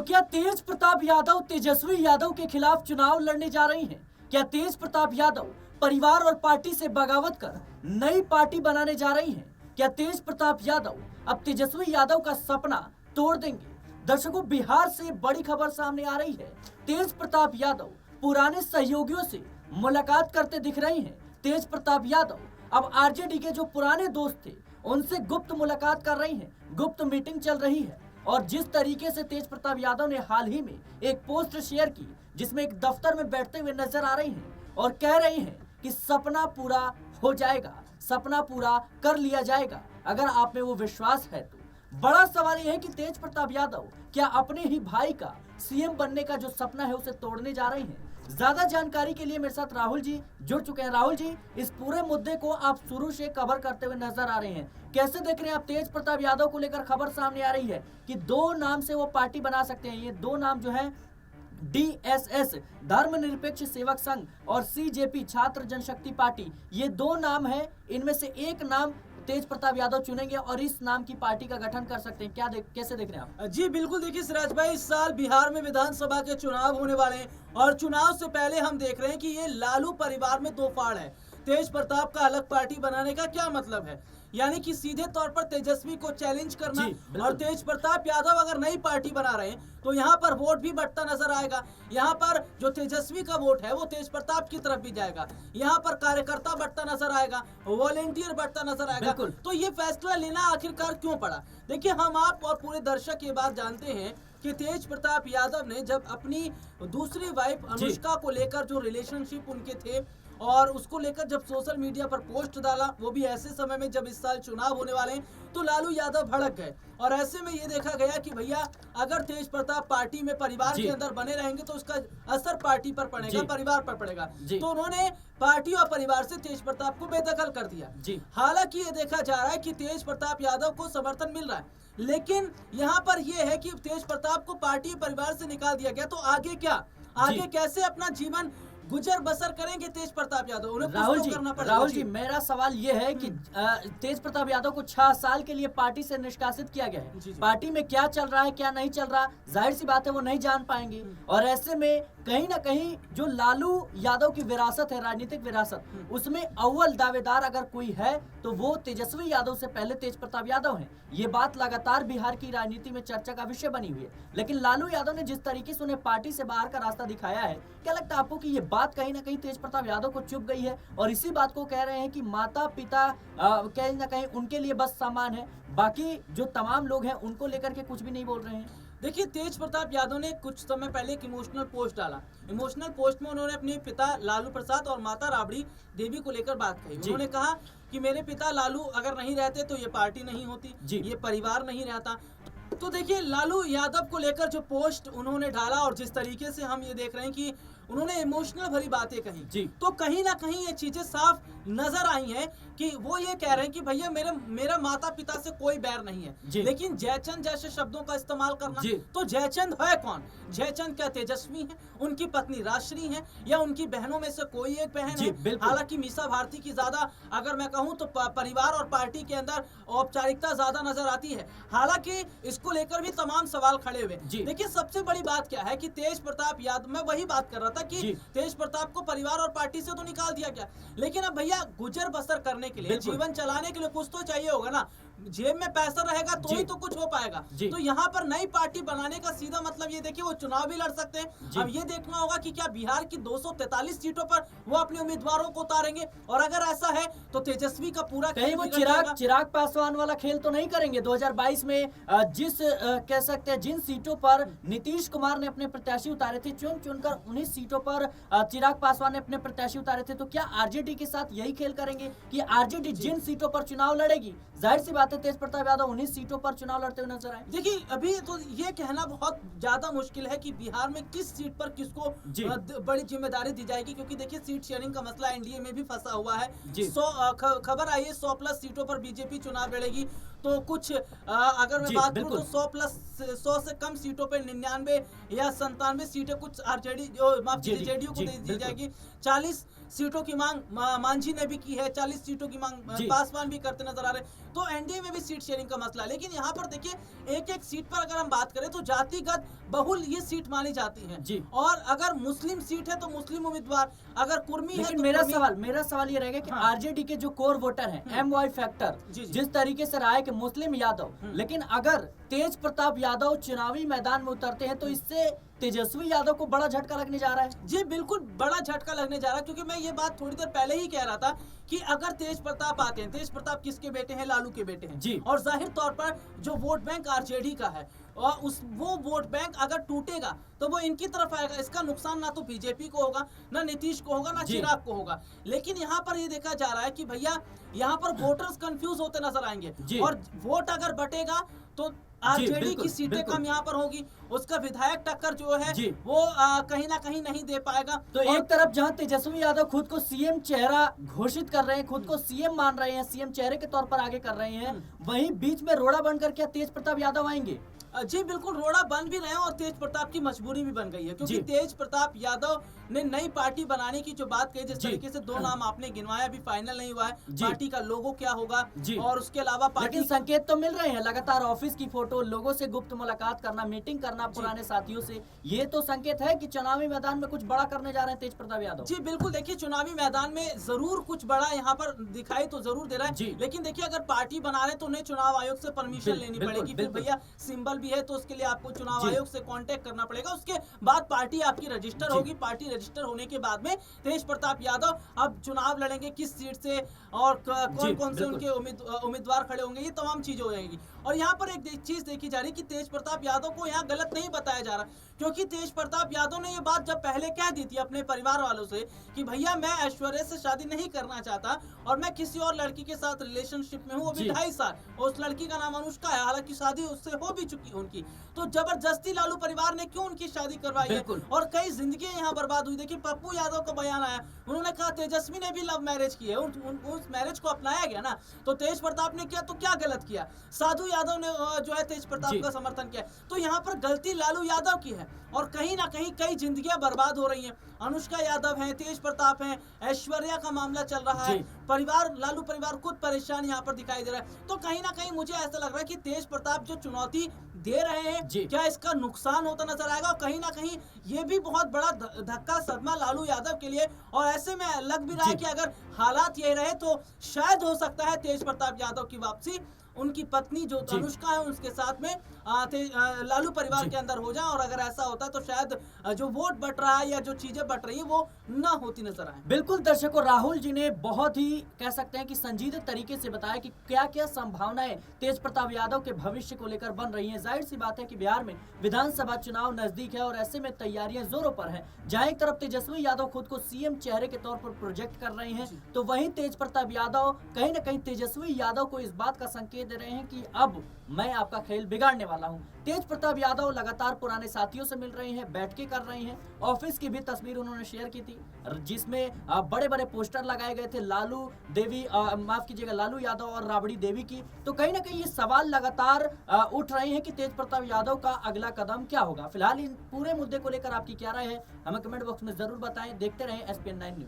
क्या तेज प्रताप यादव तेजस्वी यादव के खिलाफ चुनाव लड़ने जा रही हैं? क्या तेज प्रताप यादव परिवार और पार्टी से बगावत कर नई पार्टी बनाने जा रही हैं? क्या तेज प्रताप यादव अब तेजस्वी यादव का सपना तोड़ देंगे? दर्शकों, बिहार से बड़ी खबर सामने आ रही है। तेज प्रताप यादव पुराने सहयोगियों से मुलाकात करते दिख रही हैं। तेज प्रताप यादव अब आरजेडी के जो पुराने दोस्त थे उनसे गुप्त मुलाकात कर रही हैं। गुप्त मीटिंग चल रही है और जिस तरीके से तेज प्रताप यादव ने हाल ही में एक पोस्ट शेयर की जिसमें एक दफ्तर में बैठते हुए नजर आ रही हैं और कह रही हैं कि सपना पूरा हो जाएगा, सपना पूरा कर लिया जाएगा अगर आप में वो विश्वास है तो। बड़ा सवाल यह है कि तेज प्रताप यादव क्या अपने ही भाई का सीएम बनने का जो सपना है उसे तोड़ने जा रही हैं? ज्यादा जानकारी के लिए मेरे साथ राहुल जी जुड़ चुके हैं। राहुल जी, इस पूरे मुद्दे को आप शुरू से कवर करते हुए नजर आ रहे हैं, कैसे देख रहे हैं आप? तेज प्रताप यादव को लेकर खबर सामने आ रही है कि दो नाम से वो पार्टी बना सकते हैं। ये दो नाम जो है DSS धर्मनिरपेक्ष सेवक संघ और CJP छात्र जनशक्ति पार्टी, ये दो नाम है। इनमें से एक नाम तेज प्रताप यादव चुनेंगे और इस नाम की पार्टी का गठन कर सकते हैं। कैसे देख रहे हैं आप? जी बिल्कुल, देखिए सिराज भाई, इस साल बिहार में विधानसभा के चुनाव होने वाले हैं और चुनाव से पहले हम देख रहे हैं कि ये लालू परिवार में दो फाड़ है। तेज प्रताप का अलग पार्टी बनाने का क्या मतलब है? यानी कि सीधे तौर पर तेजस्वी को चैलेंज करना। और तेज प्रताप यादव अगर नई पार्टी बना रहे हैं तो यहाँ पर वोट भी बढ़ता नजर आएगा। यहाँ पर जो तेजस्वी का वोट है वो तेज प्रताप की तरफ भी जाएगा। यहाँ पर कार्यकर्ता बढ़ता नजर आएगा, वॉलेंटियर बढ़ता नजर आएगा। तो ये फैसला लेना आखिरकार क्यों पड़ा? देखिए, हम आप और पूरे दर्शक ये बात जानते हैं कि तेज प्रताप यादव ने जब अपनी दूसरी वाइफ अनुष्का को लेकर जो रिलेशनशिप उनके थे और उसको लेकर जब सोशल मीडिया पर पोस्ट डाला, वो भी ऐसे समय में जब इस साल चुनाव होने वाले हैं, तो लालू यादव भड़क गए। और ऐसे में ये देखा गया कि भैया अगर तेज प्रताप पार्टी में परिवार के अंदर बने रहेंगे तो उसका असर पार्टी पर पड़ेगा, परिवार पर पड़ेगा। तो उन्होंने पार्टी और परिवार से तेज प्रताप को बेदखल कर दिया। हालांकि ये देखा जा रहा है कि तेज प्रताप यादव को समर्थन मिल रहा है, लेकिन यहाँ पर यह है कि तेज प्रताप को पार्टी परिवार से निकाल दिया गया, तो आगे क्या? आगे कैसे अपना जीवन गुजर बसर करेंगे तेज प्रताप यादव? उन्हें राहुल जी, मेरा सवाल ये है कि तेज प्रताप यादव को 6 साल के लिए पार्टी से निष्कासित किया गया है। पार्टी में क्या चल रहा है, क्या नहीं चल रहा, जाहिर सी बात है वो नहीं जान पाएंगे। और ऐसे में कहीं ना कहीं जो लालू यादव की विरासत है, राजनीतिक विरासत, उसमें अव्वल दावेदार अगर कोई है तो वो तेजस्वी यादव से पहले तेज प्रताप यादव हैं। ये बात लगातार बिहार की राजनीति में चर्चा का विषय बनी हुई है। लेकिन लालू यादव ने जिस तरीके से उन्हें पार्टी से बाहर का रास्ता दिखाया है, क्या लगता है आपको कि ये बात कहीं ना कहीं तेज प्रताप यादव को चुभ गई है और इसी बात को कह रहे हैं कि माता पिता कहीं ना कहीं उनके लिए बस सामान है, बाकी जो तमाम लोग हैं उनको लेकर के कुछ भी नहीं बोल रहे हैं? देखिए, तेज प्रताप यादव ने कुछ समय पहले एक इमोशनल पोस्ट डाला। इमोशनल पोस्ट में उन्होंने अपने पिता लालू प्रसाद और माता राबड़ी देवी को लेकर बात कही। उन्होंने कहा कि मेरे पिता लालू अगर नहीं रहते तो ये पार्टी नहीं होती, ये परिवार नहीं रहता। तो देखिए, लालू यादव को लेकर जो पोस्ट उन्होंने डाला और जिस तरीके से हम ये देख रहे हैं कि उन्होंने इमोशनल भरी बातें कही, तो कहीं ना कहीं ये चीजें साफ नजर आई हैं कि वो ये कह रहे हैं कि भैया मेरा माता पिता से कोई बैर नहीं है, लेकिन जयचंद जैसे शब्दों का इस्तेमाल करना, तो जयचंद है कौन? जयचंद क्या तेजस्वी है? उनकी पत्नी राजश्री है या उनकी बहनों में से कोई एक बहन है? हालांकि मीसा भारती की ज्यादा अगर मैं कहूँ तो परिवार और पार्टी के अंदर औपचारिकता ज्यादा नजर आती है। हालांकि इसको लेकर भी तमाम सवाल खड़े हुए। देखिए, सबसे बड़ी बात क्या है कि तेज प्रताप यादव, मैं वही बात कर रहा था कि तेज प्रताप को परिवार और पार्टी से तो निकाल दिया गया, लेकिन अब भैया गुजर बसर करने के लिए, जीवन चलाने के लिए कुछ तो चाहिए होगा ना। जेब में पैसा रहेगा तो ही तो कुछ हो पाएगा। तो यहाँ पर नई पार्टी बनाने का सीधा मतलब ये देखिए, वो चुनाव भी लड़ सकते हैं। अब ये देखना होगा कि क्या बिहार की 243 सीटों पर वो अपने उम्मीदवारों को उतारेंगे, और अगर ऐसा है तो तेजस्वी का पूरा कहीं वो चिराग पासवान वाला खेल तो नहीं करेंगे? 2022 में कह सकते हैं जिन सीटों पर नीतीश कुमार ने अपने प्रत्याशी उतारे थे, चुन चुनकर उन्हीं सीटों पर चिराग पासवान ने अपने प्रत्याशी उतारे थे, तो क्या आरजेडी के साथ यही खेल करेंगे कि आरजेडी जिन सीटों पर चुनाव लड़ेगी, जाहिर सी बात है तेज प्रताप यादव उन्हीं सीटों पर चुनाव लड़ते हुए नजर आए? देखिए, अभी तो ये कहना बहुत ज्यादा मुश्किल है कि बिहार में किस सीट पर किसको बड़ी जिम्मेदारी दी जाएगी, क्योंकि देखिए सीट शेयरिंग का मसला एनडीए में भी फंसा हुआ है। खबर आई है 100+ सीटों पर बीजेपी चुनाव लड़ेगी, तो कुछ अगर मैं जी, बात करूं बिल्कुल। तो 100 से कम सीटों पे 99 या 97 सीटें कुछ आरजेडी माफ जी, कीजिए जी, जेडीयू को जी, दे दी बिल्कुल। जाएगी। 40 सीटों की मांग मांझी ने भी की है, 40 सीटों की मांग जी। पासवान भी करते नजर आ रहे हैं। तो एनडीए में भी सीट शेयरिंग का मसला है। लेकिन यहाँ पर देखिए एक एक सीट पर अगर हम बात करें तो जातिगत बहुल ये सीट मानी जाती है। जी। और अगर मुस्लिम सीट है तो मुस्लिम उम्मीदवार, अगर कुर्मी है लेकिन तो मेरा सवाल ये रहेगा कि हाँ। आरजेडी के जो कोर वोटर हैं एमवाई फैक्टर जी, जी। जिस तरीके से रहा है कि मुस्लिम यादव, लेकिन अगर तेज प्रताप यादव चुनावी मैदान में उतरते हैं तो इससे तेजस्वी यादव को बड़ा झटका लगने जा रहा है। जी बिल्कुल बड़ा झटका लगने जा रहा है, क्योंकि मैं ये बात थोड़ी देर पहले ही कह रहा था कि अगर तेज प्रताप आते हैं, तेज प्रताप किसके बेटे हैं? लालू के बेटे हैं जी। और जाहिर तौर पर जो वोट बैंक आरजेडी का है और वो वोट बैंक अगर टूटेगा तो वो इनकी तरफ आएगा। इसका नुकसान ना तो बीजेपी को होगा, ना नीतीश को होगा, ना जी। चिराग को होगा। लेकिन यहाँ पर ये देखा जा रहा है कि भैया यहाँ पर वोटर्स कंफ्यूज होते नजर आएंगे जी। और वोट अगर बटेगा तो आरजेडी बिल्कुल, की सीटें बिल्कुल। कम यहाँ पर होगी, उसका विधायक टक्कर जो है जी। वो कहीं ना कहीं नहीं दे पाएगा। तो और एक तरफ जहां तेजस्वी यादव खुद को सीएम चेहरा घोषित कर रहे हैं, खुद को सीएम मान रहे हैं, सीएम चेहरे के तौर पर आगे कर रहे हैं, वहीं बीच में रोड़ा बनकर क्या तेज प्रताप यादव आएंगे? जी बिल्कुल रोड़ा बन भी रहे हैं और तेज प्रताप की मजबूरी भी बन गई है, क्योंकि जी। तेज प्रताप यादव ने नई पार्टी बनाने की जो बात कही, जिस जी। तरीके से दो नाम आपने गिनवाया अभी फाइनल नहीं हुआ है, जी। पार्टी का लोगो क्या होगा जी। और उसके अलावा पार्टी लेकिन संकेत तो मिल रहे हैं, लगातार ऑफिस की फोटो, लोगों से गुप्त मुलाकात करना, मीटिंग करना पुराने साथियों से, ये तो संकेत है कि चुनावी मैदान में कुछ बड़ा करने जा रहे हैं तेज प्रताप यादव। जी बिल्कुल। देखिए चुनावी मैदान में जरूर कुछ बड़ा यहाँ पर दिखाई तो जरूर दे रहा है, जी। लेकिन देखिए अगर पार्टी बना रहे तो उन्हें चुनाव आयोग से परमिशन लेनी बिल्कुल, पड़ेगी। फिर बिल्कुल। भैया सिंबल भी है तो उसके लिए आपको चुनाव जी। आयोग से कांटेक्ट करना पड़ेगा, उसके बाद पार्टी आपकी रजिस्टर जी। होगी। पार्टी रजिस्टर होने के बाद में तेज प्रताप यादव अब चुनाव लड़ेंगे किस सीट से और कौन कौन से बिल्कुल। उनके उम्मीदवार खड़े होंगे, ये तमाम चीजें हो जाएंगी। और यहाँ पर एक चीज देखी जा रही है कि तेज प्रताप यादव को यहाँ गलत नहीं बताया जा रहा, क्योंकि तेज प्रताप यादव ने ये बात जब पहले कह दी थी अपने परिवार वालों से कि भैया मैं ऐश्वर्या से शादी नहीं करना चाहता और मैं किसी और लड़की के साथ रिलेशनशिप में हूँ, वो भी जी। 2.5 साल, और उस लड़की का नाम अनुष्का है, हालांकि शादी उससे हो भी चुकी है उनकी। तो जबरदस्ती लालू परिवार ने क्यों उनकी शादी करवाई है बिल्कुल। और कई जिंदगी यहाँ बर्बाद हुई। देखिए पप्पू यादव का बयान आया, उन्होंने कहा तेजस्वी ने भी लव मैरिज की है, उस मैरिज को अपनाया गया ना, तो तेज प्रताप ने किया तो क्या गलत किया? साधु यादव ने जो है तेज प्रताप जी। का समर्थन किया, तो यहाँ पर गलती लालू यादव की है और कहीं ना कहीं कई जिंदगियां बर्बाद हो रही हैं। अनुष्का यादव हैं, तेज प्रताप हैं, ऐश्वर्या का मामला चल रहा है, जी। परिवार लालू परिवार खुद परेशान यहाँ पर दिखाई दे रहा है। तो कहीं ना कहीं मुझे ऐसा लग रहा है कि तेज प्रताप जो चुनौती दे रहे हैं, जी। क्या इसका नुकसान होता नजर आएगा? और कहीं ना कहीं ये भी बहुत बड़ा धक्का सदमा लालू यादव के लिए, और ऐसे में लग भी रहा है जी। कि अगर हालात ये रहे तो शायद हो सकता है तेज प्रताप यादव की वापसी उनकी पत्नी जो जी। अनुष्का है उसके साथ में लालू परिवार जी। के अंदर हो जाए, और अगर ऐसा होता है तो शायद जो वोट बट रहा है या जो चीजें बट रही है वो ना होती नजर आए। बिल्कुल दर्शकों, राहुल जी ने बहुत ही कह सकते हैं कि संजीदे तरीके से बताया कि क्या क्या संभावनाएं तेज प्रताप यादव के भविष्य को लेकर बन रही हैं। जाहिर सी बात है कि बिहार में विधानसभा चुनाव नजदीक है और ऐसे में तैयारियां जोरों पर हैं। जहां एक तरफ तेजस्वी यादव खुद को सीएम चेहरे के तौर पर प्रोजेक्ट कर रहे हैं, तो वहीं तेज प्रताप यादव कहीं ना कहीं तेजस्वी यादव को इस बात का संकेत दे रहे हैं कि अब मैं आपका खेल बिगाड़ने वाला हूं। तेज प्रताप यादव लगातार पुराने साथियों से मिल रहे हैं, बैठकें कर रहे हैं। ऑफिस की भी तस्वीर उन्होंने शेयर की थी जिसमें बड़े बड़े पोस्टर लगाए गए थे लालू देवी माफ कीजिएगा लालू यादव और राबड़ी देवी की। तो कहीं ना कहीं ये सवाल लगातार उठ रहे हैं कि तेज प्रताप यादव का अगला कदम क्या होगा। फिलहाल इन पूरे मुद्दे को लेकर आपकी क्या राय है हमें कमेंट बॉक्स में जरूर बताएं। देखते रहें SPN9 न्यूज।